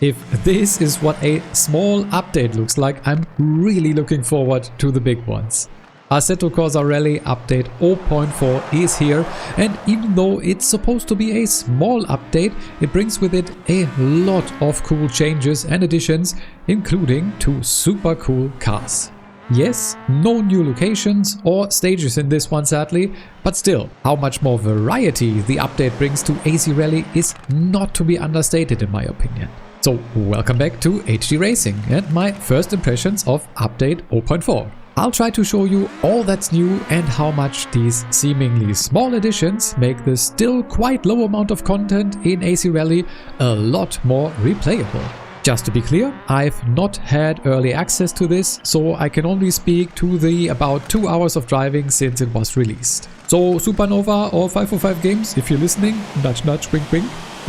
If this is what a small update looks like, I'm really looking forward to the big ones. Assetto Corsa Rally update 0.4 is here, and even though it's supposed to be a small update, it brings with it a lot of cool changes and additions, including 2 super cool cars. Yes, no new locations or stages in this one sadly, but still, how much more variety the update brings to AC Rally is not to be understated in my opinion. So welcome back to HD Racing and my first impressions of update 0.4. I'll try to show you all that's new and how much these seemingly small additions make the still quite low amount of content in AC Rally a lot more replayable. Just to be clear, I've not had early access to this, so I can only speak to the about 2 hours of driving since it was released. So Supernova or 505 Games, if you're listening, nudge nudge wink wink,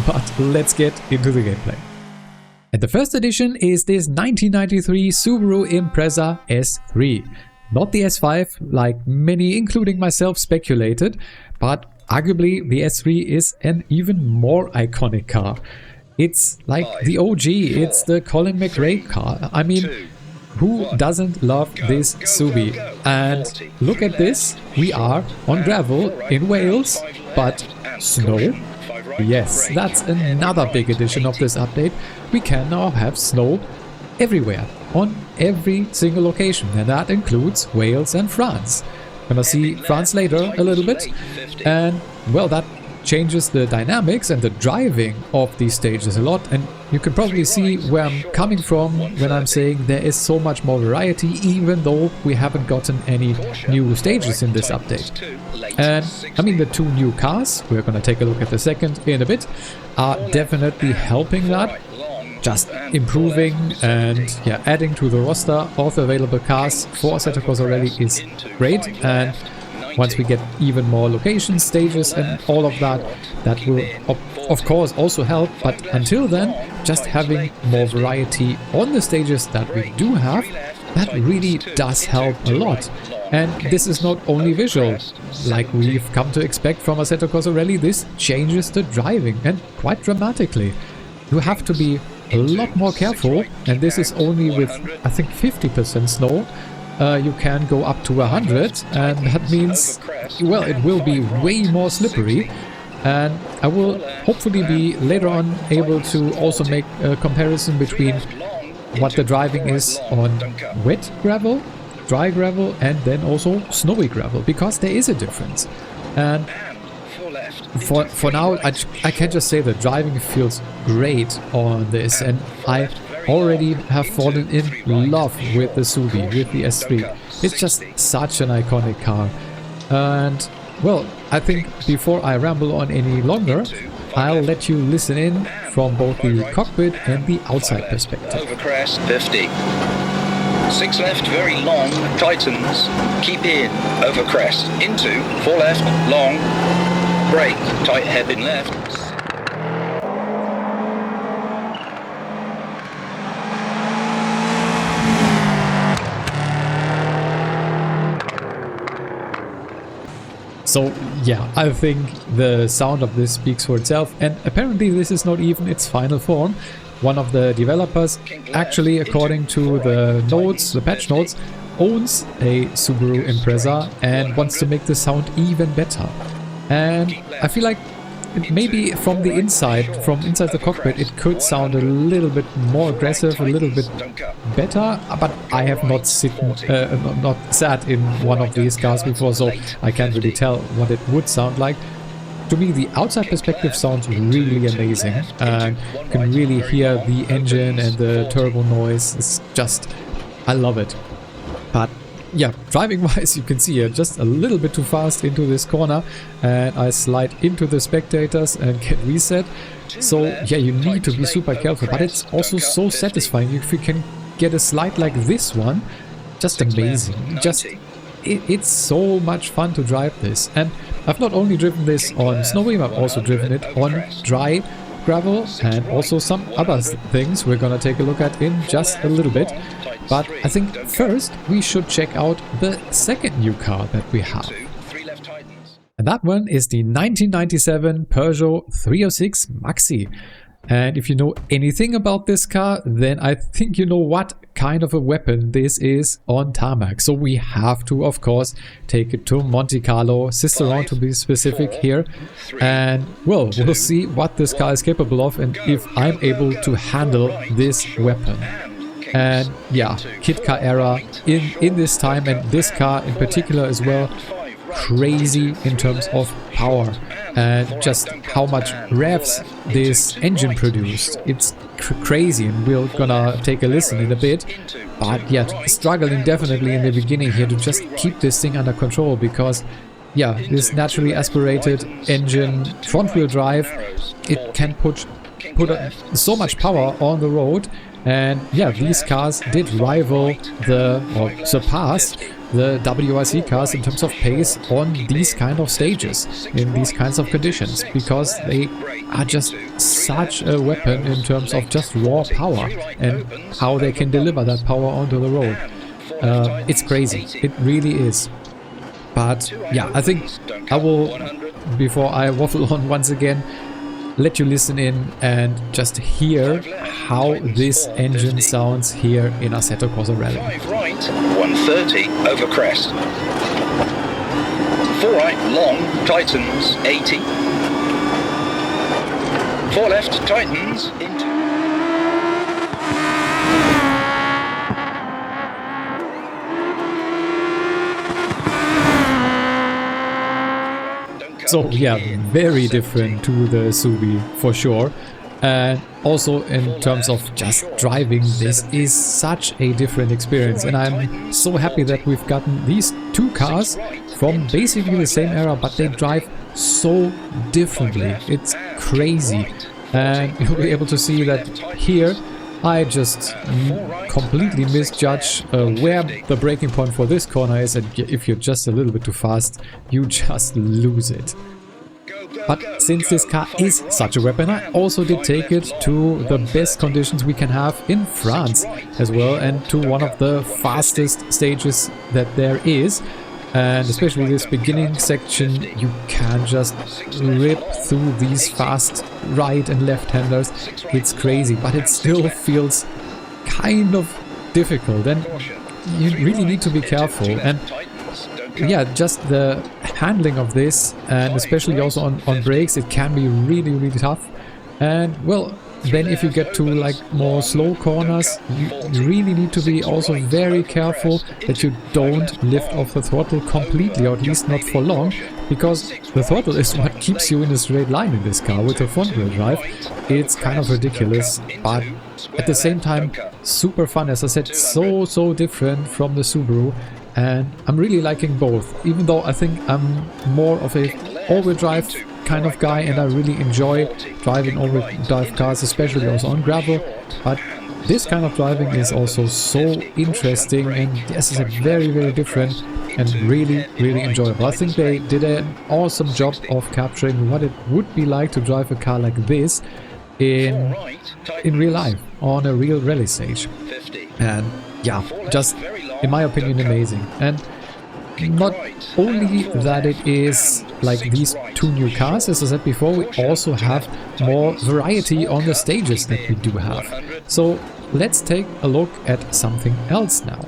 but let's get into the gameplay. And the first edition is this 1993 Subaru Impreza S3. Not the S5, like many, including myself, speculated, but arguably the S3 is an even more iconic car. It's like the OG, it's the Colin McRae car. I mean, who doesn't love this Subi? And look at this, we are on gravel in Wales, but snow? Yes, that's another big addition of this update. We can now have snow everywhere, on every single location, and that includes Wales and France. Gonna see France later a little bit, and well, that changes the dynamics and the driving of these stages a lot, and you can probably see where I'm coming from when I'm saying there is so much more variety, even though we haven't gotten any new stages in this update. And I mean, the 2 new cars, we're gonna take a look at the second in a bit, are definitely helping that, just improving and yeah, adding to the roster of available cars for Assetto Corsa Rally is great. And once we get even more locations, stages and all of that, that will of course also help, but until then, just having more variety on the stages that we do have, that really does help a lot. And this is not only visual, like we've come to expect from Assetto Corsa Rally, this changes the driving, and quite dramatically. You have to be a lot more careful, and this is only with, I think, 50% snow. You can go up to 100, and that means, well, it will be way more slippery. And I will hopefully be later on able to also make a comparison between what the driving is on wet gravel, dry gravel, and then also snowy gravel, because there is a difference. And for now, I can just say that driving feels great on this, and I already have fallen in love with the Subi, with the S3. It's just such an iconic car. And well, I think before I ramble on any longer, I'll let you listen in from both the cockpit and the outside perspective. Over crest 50. 6 left, very long, tightens, keep in, over crest, into, 4 left, long, brake, tight hairpin left. So yeah, I think the sound of this speaks for itself, and apparently this is not even its final form. One of the developers, actually according to the notes, the patch notes, owns a Subaru Impreza and wants to make the sound even better. And I feel like maybe from the inside, from inside the cockpit, it could sound a little bit more aggressive, a little bit better, but I have not sat in one of these cars before, so I can't really tell what it would sound like. To me, the outside perspective sounds really amazing, and you can really hear the engine and the turbo noise. It's just, I love it. But yeah, driving wise, you can see it just a little bit too fast into this corner, and I slide into the spectators and get reset. So yeah, you need to be super careful, but it's also so satisfying if you can get a slide like this one. Just amazing. It's so much fun to drive this. And I've not only driven this on snowy, I've also driven it on dry gravel and also some other things we're gonna take a look at in just a little bit. But I think first we should check out the second new car that we have. And that one is the 1997 Peugeot 306 Maxi. And if you know anything about this car, then I think you know what kind of a weapon this is on tarmac. So we have to, of course, take it to Monte Carlo, Cicerone to be specific here. And well, we'll see what this car is capable of and if I'm able to handle this weapon. And yeah, kit car era in this time, and this car in particular as well, crazy in terms of power and just how much revs this engine produced. It's crazy, and we're gonna take a listen in a bit. But yeah, struggling definitely in the beginning here to just keep this thing under control, because yeah, this naturally aspirated engine, front wheel drive, it can put so much power on the road. And yeah, these cars did rival or surpass the WRC cars in terms of pace on these kind of stages, in these kinds of conditions, because they are just such a weapon in terms of just raw power and how they can deliver that power onto the road. It's crazy, it really is. But yeah, I think I will, before I waffle on once again, let you listen in and just hear how this engine sounds here in Assetto Corsa Rally. 5 right, 130 over crest. 4 right, long, tightens, 80. 4 left, tightens, into. So yeah, very different to the Subi for sure. And also in terms of just driving, this is such a different experience, and I'm so happy that we've gotten these two cars from basically the same era, but they drive so differently. It's crazy. And you'll be able to see that here I just completely misjudge where the braking point for this corner is, and if you're just a little bit too fast, you just lose it. But since this car is such a weapon, I also did take it to the best conditions we can have in France as well, and to one of the fastest stages that there is. And especially this beginning section, you can just rip through these fast right and left-handers. It's crazy, but it still feels kind of difficult, and you really need to be careful. And yeah, just the handling of this, and especially also on brakes, it can be really, really tough. And well, then if you get to like more slow corners, you really need to be also very careful that you don't lift off the throttle completely, or at least not for long, because the throttle is what keeps you in a straight line in this car with the front wheel drive. It's kind of ridiculous, but at the same time super fun. As I said, so different from the Subaru, and I'm really liking both, even though I think I'm more of a all-wheel drive kind of guy, and I really enjoy driving all-wheel drive cars, especially also on gravel. But this kind of driving is also so interesting, and as I said, very different and really enjoyable. I think they did an awesome job of capturing what it would be like to drive a car like this in real life, on a real rally stage. And yeah, just in my opinion amazing. And not only that it is like these two new cars, as I said before, we also have more variety on the stages that we do have. So let's take a look at something else now.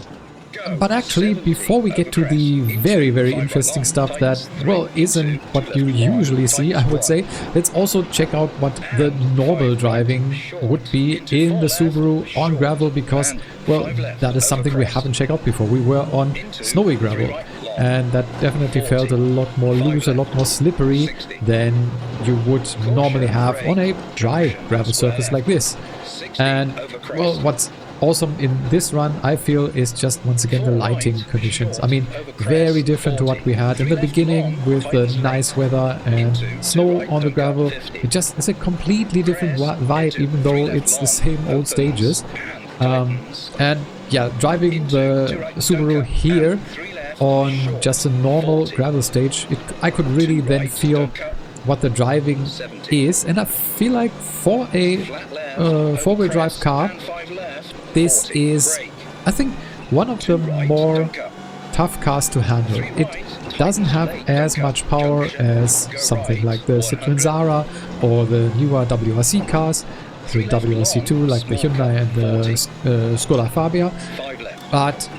But actually, before we get to the very interesting stuff that, well, isn't what you usually see, I would say, let's also check out what the normal driving would be in the Subaru on gravel, because, well, that is something we haven't checked out before. We were on snowy gravel, and that definitely felt a lot more loose, a lot more slippery than you would normally have on a dry gravel surface like this. And, well, what's awesome in this run, I feel, is just once again the lighting conditions. I mean, very different to what we had in the beginning with the nice weather and snow on the gravel. It just is a completely different vibe, even though it's the same old stages. And yeah, driving the Subaru here on just a normal gravel stage, I could really then feel what the driving is, and I feel like for a four-wheel drive car, this is, I think, one of the more tough cars to handle. It doesn't have as much power as something like the Citroën Zara or the newer WRC cars, the WRC2 like the Hyundai and the Skoda Fabia, but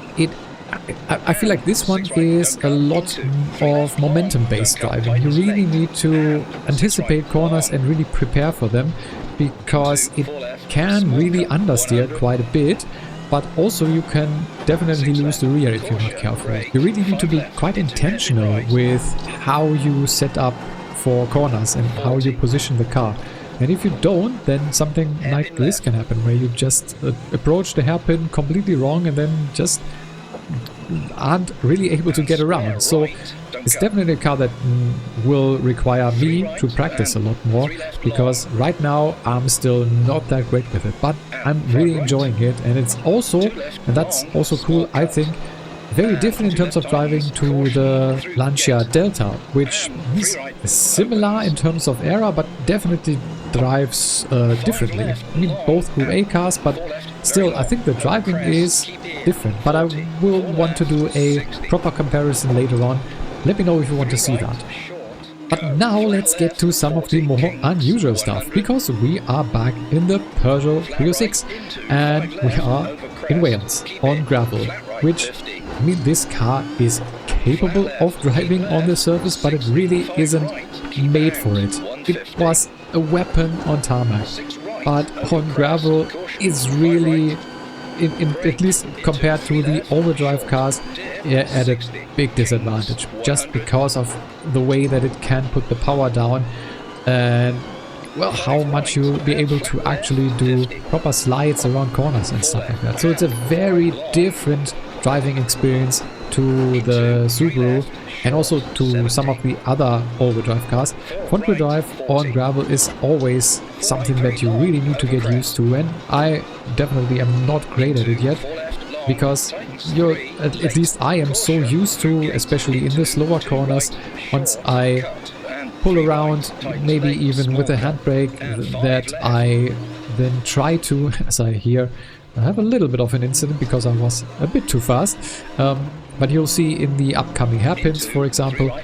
I feel like this one is a lot of momentum-based driving. You really need to anticipate corners and really prepare for them, because it can really understeer quite a bit, but also you can definitely lose the rear if you're not careful. You really need to be quite intentional with how you set up for corners and how you position the car. And if you don't, then something like this can happen, where you just approach the hairpin completely wrong and then just aren't really able to get around. So it's definitely a car that will require me to practice a lot more, because right now I'm still not that great with it, but I'm really enjoying it. And it's also, and that's also cool, I think, very different in terms of driving to the Lancia Delta, which is similar in terms of era, but definitely drives differently. I mean, both Group A cars, but still I think the driving is different. But I will want to do a proper comparison later on. Let me know if you want to see that. But now let's get to some of the more unusual stuff, because we are back in the Peugeot 306 and we are in Wales on gravel, which, I mean, this car is capable of driving on the surface, but it really isn't made for it. It was a weapon on tarmac, but on gravel is really, at least compared to the overdrive cars, at a big disadvantage, just because of the way that it can put the power down and, well, how much you'll be able to actually do proper slides around corners and stuff like that. So it's a very different driving experience to the Subaru and also to some of the other overdrive cars. Front-wheel drive on gravel is always something that you really need to get used to, and I definitely am not great at it yet, because at least I am so used to, especially in the slower corners, once I pull around, maybe even with a handbrake, that I then try to, as I hear, I have a little bit of an incident because I was a bit too fast, but you'll see in the upcoming hairpins, for example,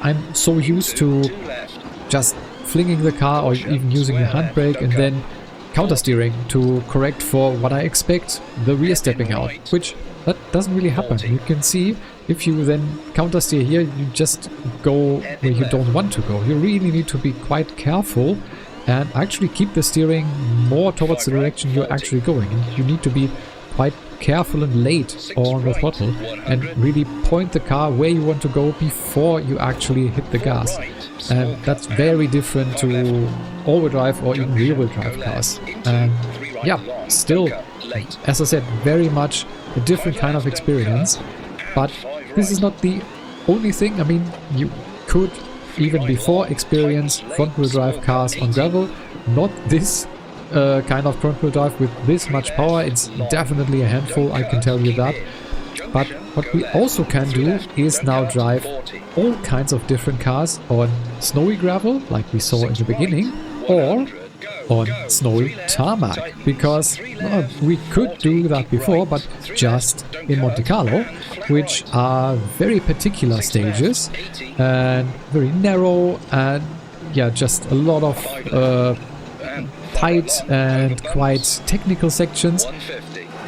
I'm so used to just flinging the car or even using the handbrake and then counter steering to correct for what I expect, the rear stepping out, which that doesn't really happen. You can see if you then counter steer here, you just go where you don't want to go. You really need to be quite careful and actually keep the steering more towards the direction you're actually going. And you need to be quite careful and late on the throttle and really point the car where you want to go before you actually hit the gas. And that's very different to overdrive or even rear-wheel drive cars. And yeah, still, as I said, very much a different kind of experience. But this is not the only thing. I mean, you could even before experience front-wheel drive cars on gravel, not this kind of front-wheel drive with this much power. It's definitely a handful, I can tell you that. But what we also can do is now drive all kinds of different cars on snowy gravel, like we saw in the beginning, or on snowy tarmac, because well, we could do that before, but just in Monte Carlo, which are very particular stages and very narrow, and yeah, just a lot of tight and quite technical sections.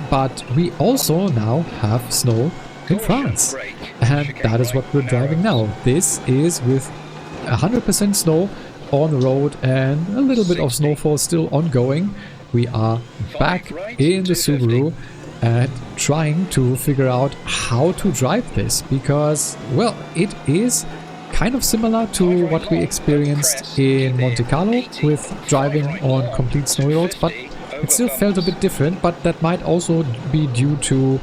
But we also now have snow in France, and that is what we're driving now. This is with 100% snow on the road and a little bit of snowfall still ongoing. We are back in the Subaru and trying to figure out how to drive this, because, well, it is kind of similar to what we experienced in Monte Carlo with driving on complete snowy roads, but it still felt a bit different. But that might also be due to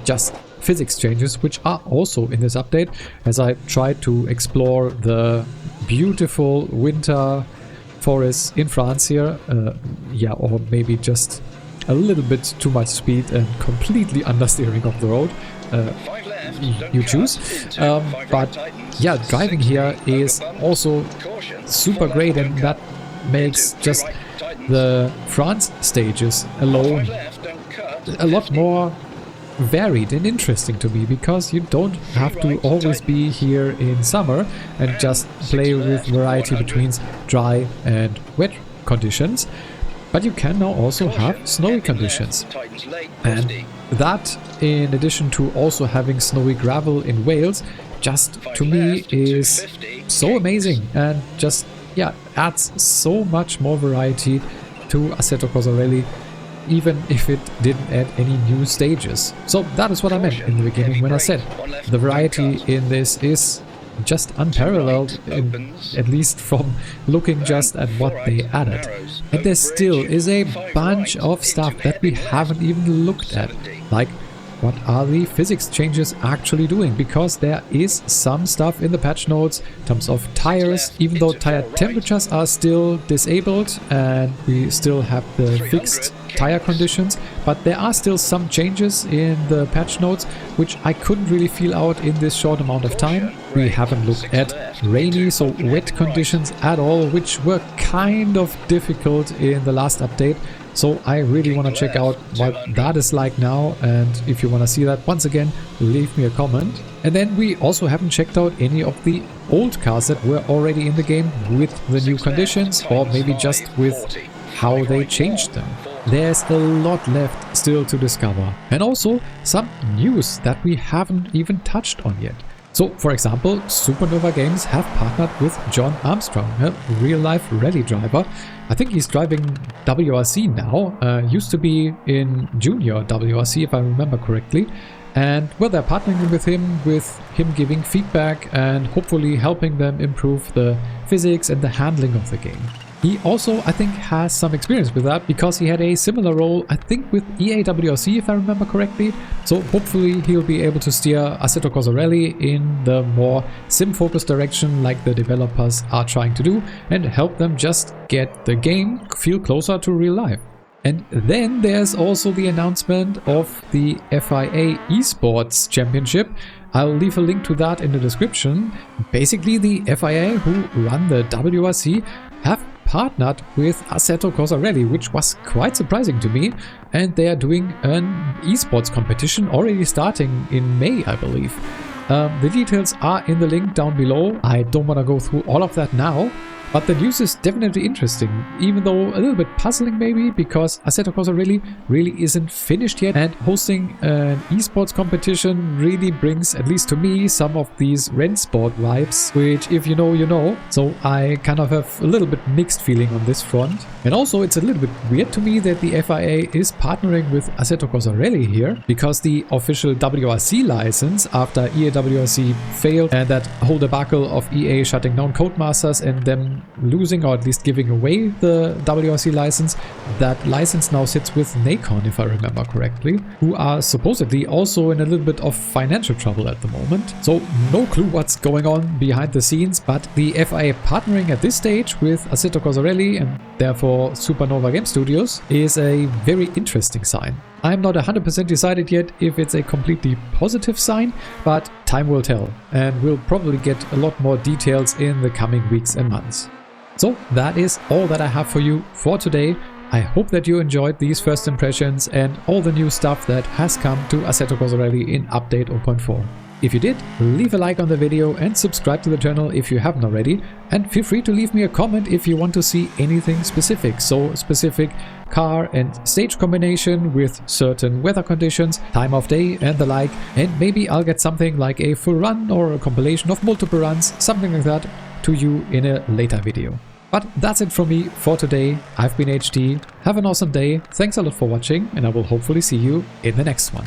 just physics changes, which are also in this update, as I tried to explore the beautiful winter forests in France here. Yeah, or maybe just a little bit too much speed and completely understeering of the road. You choose. But yeah, driving here is also super great, and that makes just the France stages alone a lot more varied and interesting to me, because you don't have to always be here in summer and just play with variety between dry and wet conditions, but you can now also have snowy conditions. And that, in addition to also having snowy gravel in Wales, just to me is so amazing and just, yeah, adds so much more variety to Assetto Corsa Rally, even if it didn't add any new stages. So that is what I meant in the beginning when I said the variety in this is just unparalleled, at least from looking just at what they added. And there still is a bunch of stuff that we haven't even looked at, like what are the physics changes actually doing, because there is some stuff in the patch notes in terms of tires, even though tire temperatures are still disabled and we still have the fixed tire conditions, but there are still some changes in the patch notes which I couldn't really feel out in this short amount of time. We haven't looked at rainy, so wet conditions at all, which were kind of difficult in the last update. So I really want to check out what that is like now, and if you want to see that, once again, leave me a comment. And then we also haven't checked out any of the old cars that were already in the game with the new conditions, or maybe just with how they changed them. There's a lot left still to discover, and also some news that we haven't even touched on yet. So, for example, Supernova Games have partnered with John Armstrong, a real-life rally driver. I think he's driving WRC now, used to be in Junior WRC if I remember correctly. And well, they're partnering with him giving feedback and hopefully helping them improve the physics and the handling of the game. He also, I think, has some experience with that because he had a similar role, I think, with EAWRC, if I remember correctly. So hopefully he'll be able to steer Assetto Corsa Rally in the more sim-focused direction like the developers are trying to do, and help them just get the game feel closer to real life. And then there's also the announcement of the FIA Esports Championship. I'll leave a link to that in the description. Basically, the FIA, who run the WRC, have partnered with Assetto Corsa Rally, which was quite surprising to me, and they are doing an esports competition already starting in May, I believe. The details are in the link down below. I don't want to go through all of that now, but the news is definitely interesting, even though a little bit puzzling maybe, because Assetto Corsa Rally really isn't finished yet, and hosting an esports competition really brings, at least to me, some of these Rennsport vibes, which if you know, you know. So I kind of have a little bit mixed feeling on this front. And also it's a little bit weird to me that the FIA is partnering with Assetto Corsa Rally here, because the official WRC license after EAWRC failed and that whole debacle of EA shutting down Codemasters and them losing, or at least giving away, the WRC license, that license now sits with Nacon, if I remember correctly, who are supposedly also in a little bit of financial trouble at the moment. So no clue what's going on behind the scenes, but the FIA partnering at this stage with Assetto Corsa Rally and therefore Supernova Game Studios is a very interesting sign. I'm not 100% decided yet if it's a completely positive sign, but time will tell, and we'll probably get a lot more details in the coming weeks and months. So that is all that I have for you for today. I hope that you enjoyed these first impressions and all the new stuff that has come to Assetto Corsa Rally in update 0.4. If you did, leave a like on the video and subscribe to the channel if you haven't already, and feel free to leave me a comment if you want to see anything specific, so specific car and stage combination with certain weather conditions, time of day and the like, and maybe I'll get something like a full run or a compilation of multiple runs, something like that, to you in a later video. But that's it from me for today. I've been HT, have an awesome day, thanks a lot for watching, and I will hopefully see you in the next one.